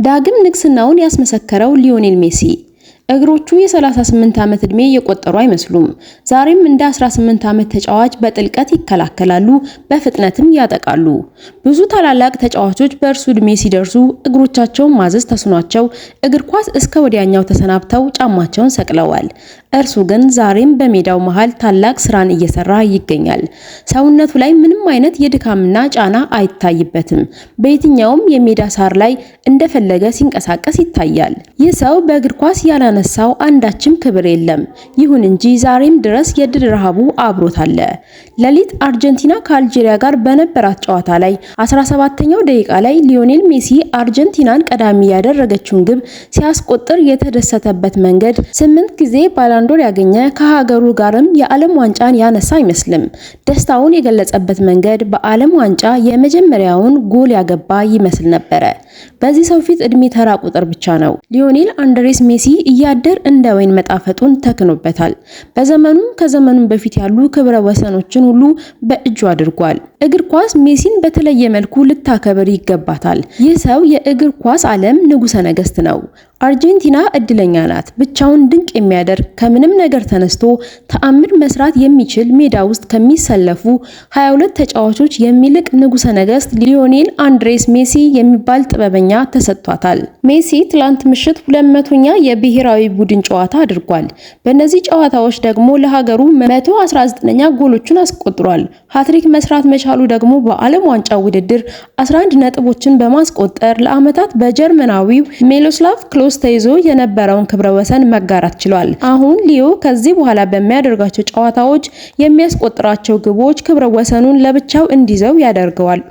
ዳግም ንግስናውን ያስመሰከረው ሊዮኔል ሜሲ እግሮቹ የ38 ዓመት ዕድሜ የቆጠሩ አይመስሉም። ዛሬም እንደ 18 ዓመት ተጫዋች በጥልቀት ይከላከላሉ፣ በፍጥነትም ያጠቃሉ። ብዙ ታላላቅ ተጫዋቾች በእርሱ ዕድሜ ሲደርሱ እግሮቻቸውን ማዘዝ ተስኗቸው እግር ኳስ እስከ ወዲያኛው ተሰናብተው ጫማቸውን ሰቅለዋል። እርሱ ግን ዛሬም በሜዳው መሃል ታላቅ ስራን እየሰራ ይገኛል። ሰውነቱ ላይ ምንም አይነት የድካምና ጫና አይታይበትም። በየትኛውም የሜዳ ሳር ላይ እንደፈለገ ሲንቀሳቀስ ይታያል። ይህ ሰው በእግር ኳስ ያላነሳው አንዳችም ክብር የለም። ይሁን እንጂ ዛሬም ድረስ የድል ረሃቡ አብሮት አለ። ሌሊት አርጀንቲና ከአልጄሪያ ጋር በነበራት ጨዋታ ላይ 17ኛው ደቂቃ ላይ ሊዮኔል ሜሲ አርጀንቲናን ቀዳሚ ያደረገችውን ግብ ሲያስቆጥር የተደሰተበት መንገድ 8 ጊዜ ባላንዶር ያገኘ ከሀገሩ ጋርም የዓለም ዋንጫን ያነሳ አይመስልም። ደስታውን የገለጸበት መንገድ በዓለም ዋንጫ የመጀመሪያውን ጎል ያገባ ይመስል ነበረ። በዚህ ሰው ፊት እድሜ ተራ ቁጥር ብቻ ነው። ሊዮኔል አንድሬስ ሜሲ እያደር እንደ ወይን መጣፈጡን ተክኖበታል። በዘመኑም ከዘመኑም በፊት ያሉ ክብረ ወሰኖችን ሁሉ በእጁ አድርጓል። እግር ኳስ ሜሲን በተለየ መልኩ ልታከብር ይገባታል። ይህ ሰው የእግር ኳስ ዓለም ንጉሠ ነገሥት ነው። አርጀንቲና እድለኛ ናት። ብቻውን ድንቅ የሚያደርግ ከምንም ነገር ተነስቶ ተአምር መስራት የሚችል ሜዳ ውስጥ ከሚሰለፉ 22 ተጫዋቾች የሚልቅ ንጉሠ ነገሥት ሊዮኔል አንድሬስ ሜሲ የሚባል ጥበበኛ ተሰጥቷታል። ሜሲ ትላንት ምሽት 200ኛ የብሔራዊ ቡድን ጨዋታ አድርጓል። በእነዚህ ጨዋታዎች ደግሞ ለሀገሩ 119ኛ ጎሎችን አስቆጥሯል። ሃትሪክ መስራት መቻሉ ደግሞ በዓለም ዋንጫ ውድድር 11 ነጥቦችን በማስቆጠር ለዓመታት በጀርመናዊው ሜሎስላቭ ክሎዝ ተይዞ የነበረውን ክብረ ወሰን መጋራት ችሏል። አሁን ሊዮ ከዚህ በኋላ በሚያደርጋቸው ጨዋታዎች የሚያስቆጥራቸው ግቦች ክብረ ወሰኑን ለብቻው እንዲይዘው ያደርገዋል።